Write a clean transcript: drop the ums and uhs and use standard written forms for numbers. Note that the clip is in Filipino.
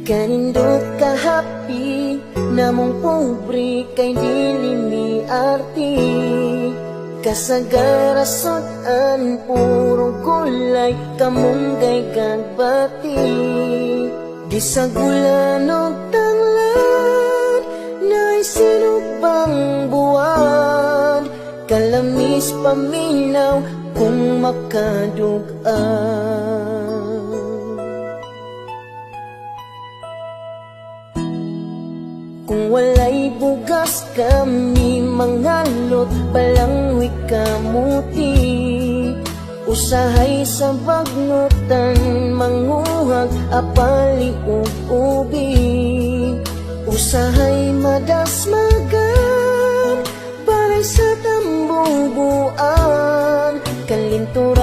Kanindot kahapi namong pobre kay dili ni arti. Kasagarasutan purong kulay kamunggay gagbati. Di sa gulan o tanglan na'y sinubang buwan. Kalamis paminaw kung makadugaan. Kung walay bugas kami mangalot, balangwi kamuti. Usahay sa bagnutan, manguhag apali ug ubi. Usahay madasmagan, balay sa tambong buan. Kalintura